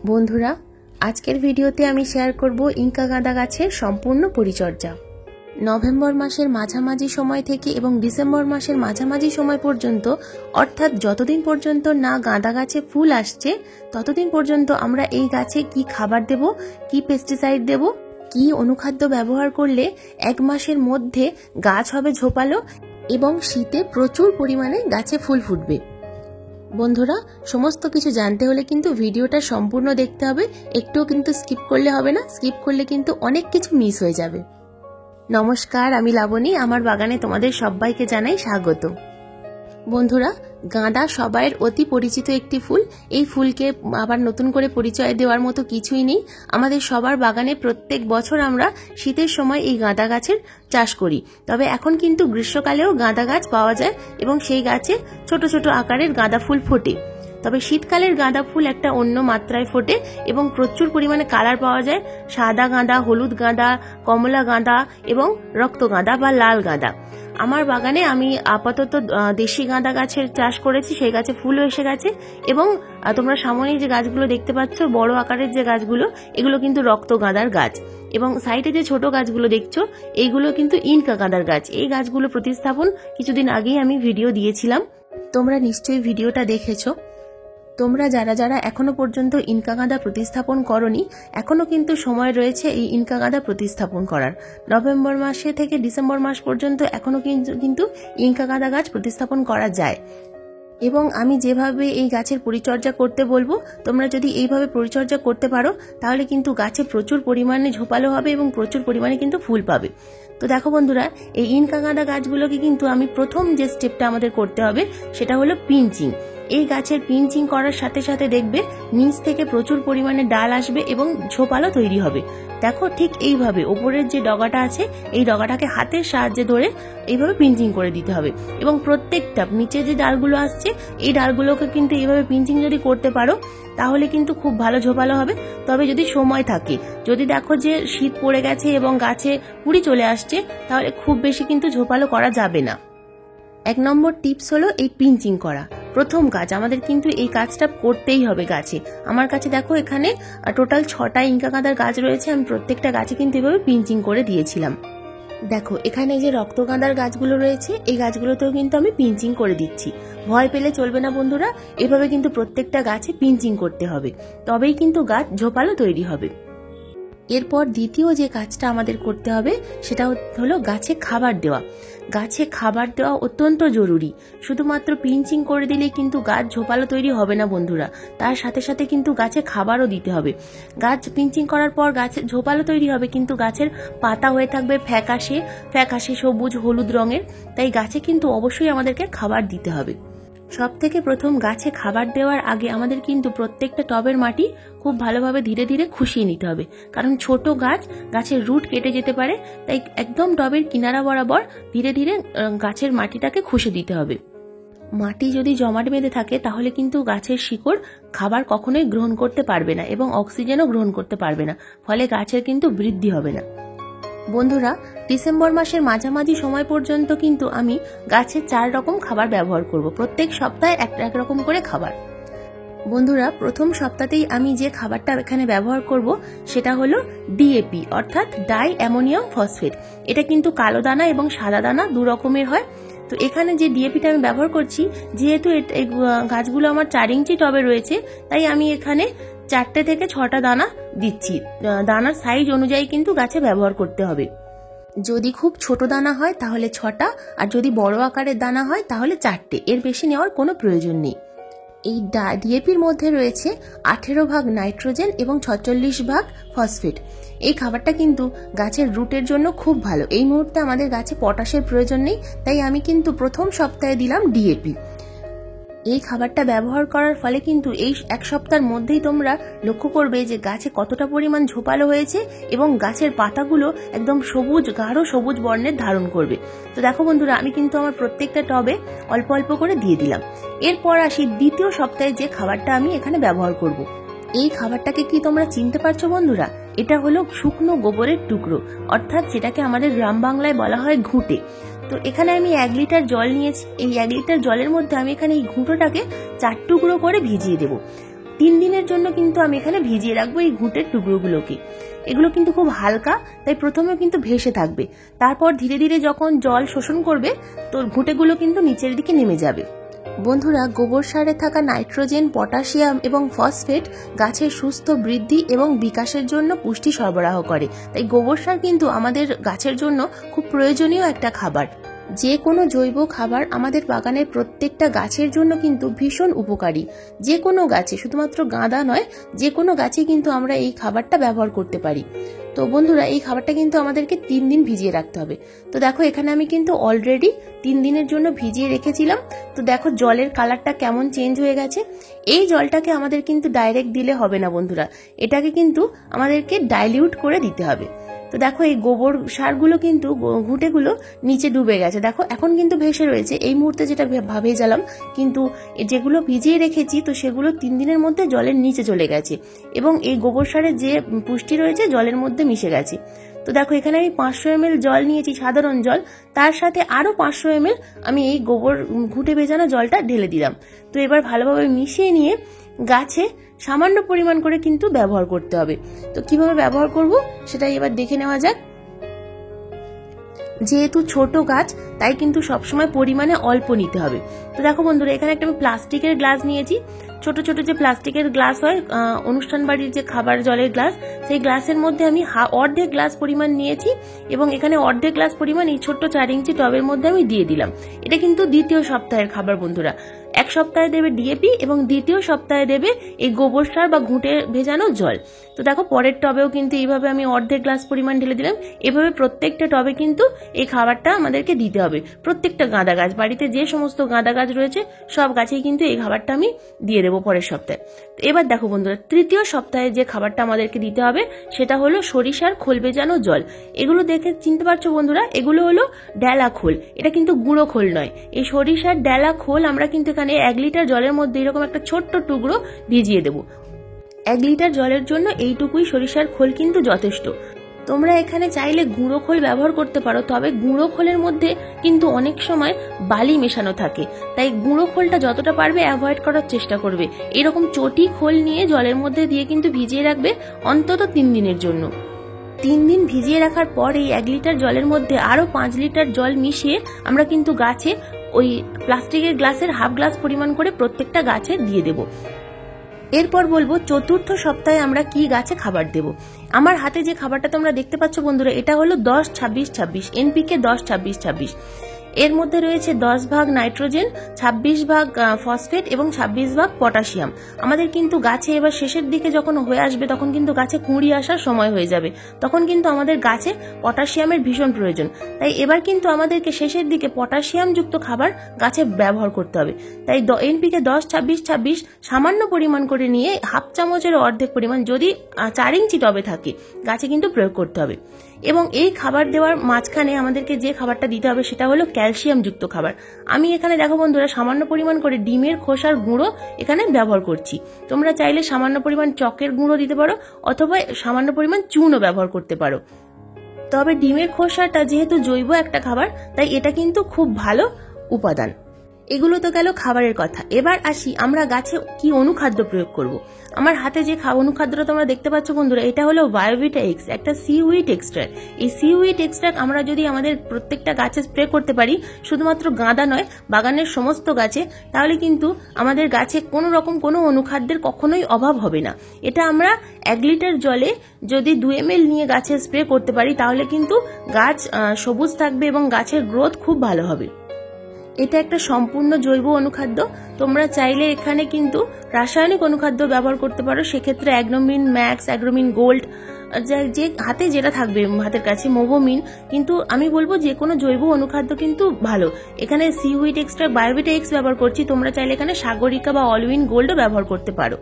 বন্ধুরা, আজকের ভিডিওতে আমি শেয়ার করব ইনকা গাঁদা গাছের সম্পূর্ণ পরিচর্যা। নভেম্বর মাসের মাঝামাঝি সময় থেকে এবং ডিসেম্বর মাসের মাঝামাঝি সময় পর্যন্ত, অর্থাৎ যতদিন পর্যন্ত না গাঁদা গাছে ফুল আসছে ততদিন পর্যন্ত আমরা এই গাছে কি খাবার দেব, কি পেস্টিসাইড দেব, কি অনুখাদ্য ব্যবহার করলে এক মাসের মধ্যে গাছ হবে ঝোপালো এবং শীতে প্রচুর পরিমাণে গাছে ফুল ফুটবে। বন্ধুরা, সমস্ত কিছু জানতে হলে কিন্তু ভিডিওটা সম্পূর্ণ দেখতে হবে, একটুও কিন্তু স্কিপ করলে হবে না। স্কিপ করলে কিন্তু অনেক কিছু মিস হয়ে যাবে। নমস্কার, আমি লাবণী। আমার বাগানে তোমাদের সবাইকে জানাই স্বাগত। বন্ধুরা, গাঁদা সবাইয়ের অতি পরিচিত একটি ফুল। এই ফুলকে আবার নতুন করে পরিচয় দেওয়ার মতো কিছুই নেই। আমাদের সবার বাগানে প্রত্যেক বছর আমরা শীতের সময় এই গাঁদা গাছের চাষ করি। তবে এখন কিন্তু গ্রীষ্মকালেও গাঁদা গাছ পাওয়া যায় এবং সেই গাছে ছোট ছোট আকারের গাঁদা ফুল ফোটে। তবে শীতকালের গাঁদা ফুল একটা অন্য মাত্রায় ফোটে এবং প্রচুর পরিমাণে কালার পাওয়া যায়। সাদা গাঁদা, হলুদ গাঁদা, কমলা গাঁদা এবং রক্ত গাঁদা বা লাল গাঁদা। আমার বাগানে আমি আপাতত দেশি গাঁদা গাছের চাষ করেছি, সেই গাছে ফুলও এসে গেছে। এবং তোমরা সামনে যে গাছগুলো দেখতে পাচ্ছ, বড় আকারের যে গাছগুলো, এগুলো কিন্তু রক্ত গাঁদার গাছ। এবং সাইডে যে ছোট গাছগুলো দেখছো, এইগুলো কিন্তু ইনকা গাঁদার গাছ। এই গাছগুলো প্রতিস্থাপন কিছুদিন আগেই আমি ভিডিও দিয়েছিলাম, তোমরা নিশ্চয়ই ভিডিওটা দেখেছো। তোমরা যারা যারা এখনো পর্যন্ত ইনকা গাঁদা প্রতিস্থাপন করনি, এখনো কিন্তু সময় রয়েছে এই ইনকা গাঁদা প্রতিস্থাপন করার। নভেম্বর মাসে থেকে ডিসেম্বর মাস পর্যন্ত এখনো কিন্তু ইনকা গাঁদা গাছ প্রতিস্থাপন করা যায়। এবং আমি যেভাবে এই গাছের পরিচর্যা করতে বলবো, তোমরা যদি এইভাবে পরিচর্যা করতে পারো তাহলে কিন্তু গাছে প্রচুর পরিমাণে ঝোপালো হবে এবং প্রচুর পরিমাণে কিন্তু ফুল পাবে। তো দেখো বন্ধুরা, এই ইনকা গাঁদা গাছগুলোকে কিন্তু আমি প্রথম যে স্টেপটা আমাদের করতে হবে সেটা হলো পিঞ্চিং। এই গাছের পিঞ্চিং করার সাথে সাথে দেখবে নিচ থেকে প্রচুর পরিমাণে ডাল আসবে এবং ঝোপালো তৈরি হবে। দেখো, ঠিক এইভাবে ওপরের যে ডগাটা আছে, এই ডগাটাকে হাতের সাহায্যে ধরে এইভাবে পিঞ্চিং করে দিতে হবে। এবং প্রত্যেকটা নিচে যে ডালগুলো আসছে, এই ডালগুলোকে কিন্তু এইভাবে পিঞ্চিং যদি করতে পারো তাহলে কিন্তু খুব ভালো ঝোপালো হবে। তবে যদি সময় থাকে, যদি দেখো যে শীত পড়ে গেছে এবং গাছে কুড়ি চলে আসছে, তাহলে খুব বেশি কিন্তু ঝোপালো করা যাবে না। 1 নম্বর টিপস হলো এই পিঞ্চিং করা। প্রথম কাজ আমাদের কিন্তু এই কাজটা করতেই হবে গাছে। আমার কাছে দেখো এখানে টোটাল 6টা ইনকা গাঁদার গাছ রয়েছে। আমি প্রত্যেকটা গাছে কিন্তু এভাবে পিঞ্চিং করে দিয়েছিলাম। দেখো, এখানে যে রক্ত গাঁদার গাছগুলো রয়েছে, এই গাছগুলোতেও কিন্তু আমি পিঞ্চিং করে দিচ্ছি। ভয় পেলে চলবে না বন্ধুরা, এভাবে কিন্তু প্রত্যেকটা গাছে পিঞ্চিং করতে হবে, তবেই কিন্তু গাছ ঝোপালো তৈরি হবে। এরপর দ্বিতীয় যে কাজটা আমাদের করতে হবে সেটা হলো গাছে খাবার দেওয়া। গাছে খাবার দেওয়া অত্যন্ত জরুরি। শুধুমাত্র পিঞ্চিং করে দিলেই কিন্তু গাছ ঝোপালো তৈরি হবে না বন্ধুরা, তার সাথে সাথে কিন্তু গাছে খাবারও দিতে হবে। গাছ পিঞ্চিং করার পর গাছে ঝোপালো তৈরি হবে, কিন্তু গাছের পাতা হয়ে থাকবে ফ্যাকাশে ফ্যাকাশে সবুজ হলুদ রঙের। তাই গাছে কিন্তু অবশ্যই আমাদেরকে খাবার দিতে হবে। সব থেকে প্রথম গাছে খাবার দেওয়ার আগে আমাদের কিন্তু প্রত্যেকটা টবের মাটি খুব ভালোভাবে ধীরে ধীরে খুশিয়ে নিতে হবে, কারণ ছোট গাছ, গাছের রুট কেটে যেতে পারে। তাই একদম টবের কিনারা বরাবর ধীরে ধীরে গাছের মাটিটাকে খুশে দিতে হবে। মাটি যদি জমাট বেঁধে থাকে তাহলে কিন্তু গাছের শিকড় খাবার কখনোই গ্রহণ করতে পারবে না এবং অক্সিজেনও গ্রহণ করতে পারবে না, ফলে গাছের কিন্তু বৃদ্ধি হবে না। বন্ধুরা, ডিসেম্বর মাসের মাঝামাঝি সময় পর্যন্ত কিন্তু আমি গাছে 4 রকম খাবার ব্যবহার করব। প্রত্যেক সপ্তাহে এক রকম করে খাবার। বন্ধুরা, প্রথম সপ্তাহতেই আমি যে খাবারটা এখানে ব্যবহার করব সেটা হলো ডিএপি, অর্থাৎ ডাই অ্যামোনিয়াম ফসফেট। এটা কিন্তু কালো দানা এবং সাদা দানা 2 রকমের হয়। তো এখানে যে ডিএপিটা আমি ব্যবহার করছি, যেহেতু এই গাছগুলো আমার 4 ইঞ্চি টবে রয়েছে, তাই আমি এখানে 4টে থেকে 6টা দানা দিচ্ছি। দানার সাইজ অনুযায়ী কিন্তু গাছে ব্যবহার করতে হবে। যদি খুব ছোট দানা হয় তাহলে 6টা, আর যদি বড় আকারের দানা হয় তাহলে 4টে। এর বেশি নেওয়ার কোনো প্রয়োজন নেই। এই ডিএপির মধ্যে রয়েছে 18 ভাগ নাইট্রোজেন এবং 46 ভাগ ফসফেট। এই খাবারটা কিন্তু গাছের রুটের জন্য খুব ভালো। এই মুহূর্তে আমাদের গাছে পটাশের প্রয়োজন নেই, তাই আমি কিন্তু প্রথম সপ্তাহে দিলাম ডিএপি। এই খাবারটা ব্যবহার করার ফলে কিন্তু এই 1 সপ্তাহের মধ্যেই তোমরা লক্ষ্য করবে যে গাছে কতটা পরিমাণ ঝোপালো হয়েছে এবং গাছের পাতাগুলো একদম সবুজ, গাঢ় সবুজ বর্ণের ধারণ করবে। তো দেখো বন্ধুরা, আমি কিন্তু আমার প্রত্যেকটা টবে অল্প অল্প করে দিয়ে দিলাম। এরপর আসি দ্বিতীয় সপ্তাহে যে খাবারটা আমি এখানে ব্যবহার করব। এই খাবারটাকে কি তোমরা চিনতে পারছো বন্ধুরা? এটা হলো শুকনো গোবরের টুকরো, অর্থাৎ যেটাকে আমাদের গ্রাম বাংলায় বলা হয় ঘুঁটে। তো এখানে আমি 1 লিটার জল নিয়েছি। এই 1 লিটার জলের মধ্যে আমি এখানে এই ঘুঁটোটাকে 4 টুকরো করে ভিজিয়ে দেব। 3 দিনের জন্য কিন্তু আমি এখানে ভিজিয়ে রাখবো এই ঘুঁটের টুকরোগুলোকে। এগুলো কিন্তু খুব হালকা, তাই প্রথমে কিন্তু ভেসে থাকবে, তারপর ধীরে ধীরে যখন জল শোষণ করবে তো ঘুঁটেগুলো কিন্তু নিচের দিকে নেমে যাবে। বন্ধুরা, গোবর সারে থাকা নাইট্রোজেন, পটাশিয়াম এবং ফসফেট গাছের সুস্থ বৃদ্ধি এবং বিকাশের জন্য পুষ্টি সরবরাহ করে। তাই গোবর সার কিন্তু আমাদের গাছের জন্য খুব প্রয়োজনীয় একটা খাবার। যে কোনো জৈব খাবার আমাদের বাগানের প্রত্যেকটা গাছের জন্য কিন্তু ভীষণ উপকারী। যে কোনো গাছে, শুধুমাত্র গাঁদা নয়, যে কোনো গাছে কিন্তু আমরা এই খাবারটা ব্যবহার করতে পারি। তো বন্ধুরা, এই খাবারটা কিন্তু আমাদেরকে 3 দিন ভিজিয়ে রাখতে হবে। তো দেখো, এখানে আমি কিন্তু অলরেডি 3 দিনের জন্য ভিজিয়ে রেখেছিলাম। তো দেখো জলের কালারটা কেমন চেঞ্জ হয়ে গেছে। এই জলটাকে আমাদের কিন্তু ডাইরেক্ট দিলে হবে না বন্ধুরা, এটাকে কিন্তু আমাদেরকে ডাইলিউট করে দিতে হবে। তো দেখো এই গোবর সারগুলো কিন্তু, ঘুঁটেগুলো নিচে ডুবে গেছে। দেখো এখন কিন্তু ভেসে রয়েছে। এই মুহূর্তে যেটা ভেজালাম, কিন্তু যেগুলো ভিজিয়ে রেখেছি তো সেগুলো 3 দিনের মধ্যে জলের নিচে চলে গেছে এবং এই গোবর সারের যে পুষ্টি রয়েছে জলের মধ্যে মিশে গেছে। তো দেখো এখানে আমি 500 ml জল নিয়েছি, সাধারণ জল, তার সাথে আরো 500 ml আমি এই গোবর ঘুঁটে ভেজানো জলটা ঢেলে দিলাম। তো এবার ভালোভাবে মিশিয়ে নিয়ে গাছে সামান্য পরিমাণ করে কিন্তু ব্যবহার করতে হবে। তো কিভাবে ব্যবহার করব সেটাই এবার দেখে নেওয়া যাক। যেহেতু ছোট গাছ, তাই কিন্তু সবসময় পরিমাণে অল্প নিতে হবে। তো দেখো বন্ধুরা, এখানে একটা আমি প্লাস্টিকের গ্লাস নিয়েছি। ছোট ছোট যে প্লাস্টিকের গ্লাস হয় অনুষ্ঠান বাড়ির যে খাবার জলের গ্লাস, সেই গ্লাসের মধ্যে আমি অর্ধেক গ্লাস পরিমাণ নিয়েছি এবং এখানে অর্ধেক গ্লাস পরিমাণ এই ছোট্ট 4 ইঞ্চি টবের মধ্যে আমি দিয়ে দিলাম। এটা কিন্তু দ্বিতীয় সপ্তাহের খাবার বন্ধুরা। এক সপ্তাহে দেবে ডিএপি এবং দ্বিতীয় সপ্তাহে দেবে এই গোবর সার বা ঘুঁটে ভেজানো জল। তো দেখো পরের টবেও কিন্তু এইভাবে আমি অর্ধেক গ্লাস পরিমাণ ঢেলে দিলাম। এভাবে প্রত্যেকটা টবে কিন্তু এই খাবারটা আমাদেরকে দিতে হবে। প্রত্যেকটা গাঁদা গাছ, বাড়িতে যে সমস্ত গাঁদা গাছ রয়েছে সব গাছেই কিন্তু এই খাবারটা আমি দিয়ে দেবো পরের সপ্তাহে। এবার দেখো বন্ধুরা, তৃতীয় সপ্তাহে যে খাবারটা আমাদেরকে দিতে হবে সেটা হলো সরিষার খোল ভেজানো জল। এগুলো দেখে চিনতে পারছো বন্ধুরা, এগুলো হলো ডেলা খোল। এটা কিন্তু গুঁড়ো খোল নয়। এই সরিষার ডেলা খোল আমরা কিন্তু এখানে 1 লিটার জলের মধ্যে এরকম একটা ছোট্ট টুকরো ভিজিয়ে দেবো। 1 লিটার জলের জন্য এইটুকুই সরিষার খোল কিন্তু যথেষ্ট। তোমরা এখানে চাইলে গুঁড়ো খোল ব্যবহার করতে পারো, তবে গুঁড়ো খোলের মধ্যে কিন্তু অনেক সময় বালি মেশানো থাকে, তাই গুঁড়ো খোলটা যতটা পারবে অ্যাভয়েড করার চেষ্টা করবে। এরকম চটি খোল নিয়ে জলের মধ্যে দিয়ে কিন্তু ভিজিয়ে রাখবে অন্তত 3 দিনের জন্য। 3 দিন ভিজিয়ে রাখার পর এই 1 লিটার জলের মধ্যে আরো 5 লিটার জল মিশিয়ে আমরা কিন্তু গাছে ওই প্লাস্টিকের গ্লাসের হাফ গ্লাস পরিমাণ করে প্রত্যেকটা গাছে দিয়ে দেব। এরপর বলবো চতুর্থ সপ্তাহে আমরা কি গাছে খাবার দেব। আমার হাতে যে খাবারটা তোমরা দেখতে পাচ্ছ বন্ধুরা, এটা হলো 10-26-26 এনপিকে 10-26-26। এর মধ্যে রয়েছে 10 ভাগ নাইট্রোজেন, 26 ভাগ ফসফেট এবং 26 ভাগ পটাশিয়াম। আমাদের কিন্তু গাছে এবার শেষের দিকে যখন হয়ে আসবে তখন কিন্তু গাছে কুঁড়ি আসার সময় হয়ে যাবে, তখন কিন্তু আমাদের গাছে পটাশিয়ামের ভীষণ প্রয়োজন। তাই এবার কিন্তু আমাদেরকে শেষের দিকে পটাশিয়াম যুক্ত খাবার গাছে ব্যবহার করতে হবে। তাই এনপিকে 10-26-26 সামান্য পরিমাণ করে নিয়ে হাফ চামচের অর্ধেক পরিমাণ যদি 4 ইঞ্চি টবে থাকে গাছে কিন্তু প্রয়োগ করতে হবে। এবং এই খাবার দেওয়ার মাঝখানে আমাদেরকে যে খাবারটা দিতে হবে সেটা হলো ক্যালসিয়াম যুক্ত খাবার। আমি এখানে দেখো বন্ধুরা সামান্য পরিমাণ করে ডিমের খোসার গুঁড়ো এখানে ব্যবহার করছি। তোমরা চাইলে সামান্য পরিমাণ চকের গুঁড়ো দিতে পারো অথবা সামান্য পরিমাণ চুনও ব্যবহার করতে পারো। তবে ডিমের খোসাটা যেহেতু জৈব একটা খাবার, তাই এটা কিন্তু খুব ভালো উপাদান। এগুলো তো গেল খাবারের কথা। এবার আসি আমরা গাছে কি অনুখাদ্য প্রয়োগ করব। আমার হাতে যে অনুখাদ্যটা তোমরা দেখতে পাচ্ছ বন্ধুরা, এটা হলো বায়োভিটা এক্স, একটা সিউইড এক্সট্রাক্ট। এই সিউইড এক্সট্রাক্ট আমরা যদি আমাদের প্রত্যেকটা গাছে স্প্রে করতে পারি, শুধুমাত্র গাঁদা নয় বাগানের সমস্ত গাছে, তাহলে কিন্তু আমাদের গাছে কোনো রকম কোনো অনুখাদ্যের কখনোই অভাব হবে না। এটা আমরা 1 লিটার জলে যদি 2 ml নিয়ে গাছে স্প্রে করতে পারি তাহলে কিন্তু গাছ সবুজ থাকবে এবং গাছের গ্রোথ খুব ভালো হবে। এটা একটা সম্পূর্ণ জৈব অনুখাদ্য। তোমরা চাইলে এখানে কিন্তু রাসায়নিক অনুখাদ্য ব্যবহার করতে পারো, সেক্ষেত্রে অ্যাগ্রোমিন ম্যাক্স, অ্যাগ্রোমিন গোল্ড, যে হাতে যেটা থাকবে হাতের কাছে, মোভোমিন। কিন্তু আমি বলবো যে কোনো জৈব অনুখাদ্য কিন্তু ভালো। এখানে সিউইড এক্সট্রা বায়োভিটা এক্স ব্যবহার করছি, তোমরা চাইলে এখানে সাগরিকা বা অলউইন গোল্ডও ব্যবহার করতে পারো।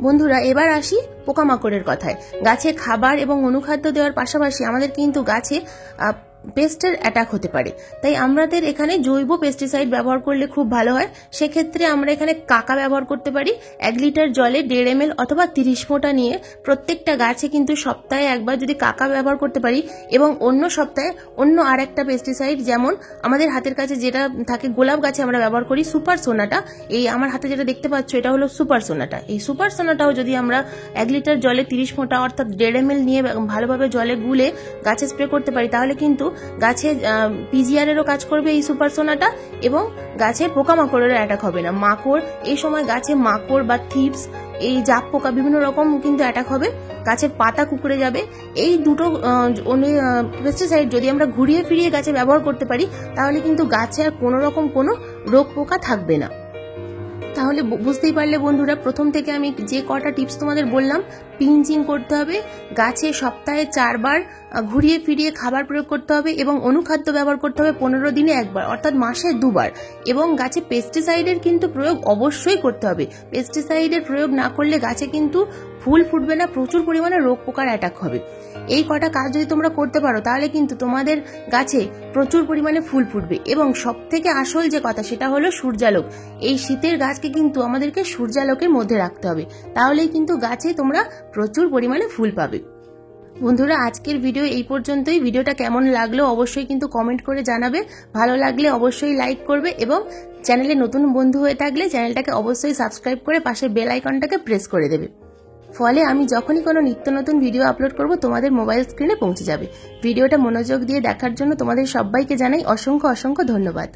বন্ধুরা এবার আসি পোকামাকড়ের কথায়। গাছে খাবার এবং অনুখাদ্য দেওয়ার পাশাপাশি আমাদের কিন্তু গাছে পেস্টের অ্যাটাক হতে পারে। তাই আমাদের এখানে জৈব পেস্টিসাইড ব্যবহার করলে খুব ভালো হয়। সেক্ষেত্রে আমরা এখানে কাকা ব্যবহার করতে পারি। 1 লিটার জলে 1.5 ml অথবা 30 ফোঁটা নিয়ে প্রত্যেকটা গাছে কিন্তু সপ্তাহে একবার যদি কাকা ব্যবহার করতে পারি এবং অন্য সপ্তাহে অন্য আর একটা পেস্টিসাইড, যেমন আমাদের হাতের কাছে যেটা থাকে গোলাপ গাছে আমরা ব্যবহার করি সুপার সোনাটা, এই আমার হাতে যেটা দেখতে পাচ্ছ এটা হলো সুপার সোনাটা। এই সুপার সোনাটাও যদি আমরা 1 লিটার জলে 30 ফোঁটা অর্থাৎ 1.5 ml নিয়ে ভালোভাবে জলে গুলে গাছে স্প্রে করতে পারি, তাহলে কিন্তু গাছে পিজিআর এরও কাজ করবে এই সুপার সোনাটা এবং গাছে পোকামাকড়েরও অ্যাটাক হবে না। মাকড় এই সময় গাছে মাকড় বা থিপস, এই জাপ পোকা বিভিন্ন রকম কিন্তু অ্যাটাক হবে, গাছের পাতা কুকড়ে যাবে। এই দুটো পেস্টিসাইড যদি আমরা ঘুরিয়ে ফিরিয়ে গাছে ব্যবহার করতে পারি তাহলে কিন্তু গাছে আর কোনো রকম কোনো রোগ পোকা থাকবে না। তাহলে বুঝতেই পারলে বন্ধুরা, প্রথম থেকে আমি যে কটা টিপস তোমাদের বললাম, পিঞ্চিং করতে হবে, গাছে সপ্তাহে 4 বার ঘুরিয়ে ফিরিয়ে খাবার প্রয়োগ করতে হবে এবং অনুখাদ্য ব্যবহার করতে হবে 15 দিনে একবার অর্থাৎ মাসে 2 বার, এবং গাছে পেস্টিসাইডের কিন্তু প্রয়োগ অবশ্যই করতে হবে। পেস্টিসাইডের প্রয়োগ না করলে গাছে কিন্তু ফুল ফুটবে না, প্রচুর পরিমাণে রোগ পোকার অ্যাটাক হবে। এই কটা কাজ যদি তোমরা করতে পারো তাহলে কিন্তু তোমাদের গাছে প্রচুর পরিমাণে ফুল ফুটবে। এবং সব থেকে আসল যে কথা সেটা হলো সূর্যালোক। এই শীতের গাছকে কিন্তু আমাদেরকে সূর্যালোকের মধ্যে রাখতে হবে, তাহলেই কিন্তু গাছে তোমরা প্রচুর পরিমাণে ফুল পাবে। বন্ধুরা, আজকের ভিডিও এই পর্যন্তই। ভিডিওটা কেমন লাগলো অবশ্যই কিন্তু কমেন্ট করে জানাবে। ভালো লাগলে অবশ্যই লাইক করবে এবং চ্যানেলে নতুন বন্ধু হয়ে থাকলে চ্যানেলটাকে অবশ্যই সাবস্ক্রাইব করে পাশের বেল আইকনটাকে প্রেস করে দেবে। ফলে আমি যখনই কোনো নিত্য নতুন ভিডিও আপলোড করব তোমাদের মোবাইল স্ক্রিনে পৌঁছে যাবে। ভিডিওটা মনোযোগ দিয়ে দেখার জন্য তোমাদের সবাইকে জানাই অসংখ্য অসংখ্য ধন্যবাদ।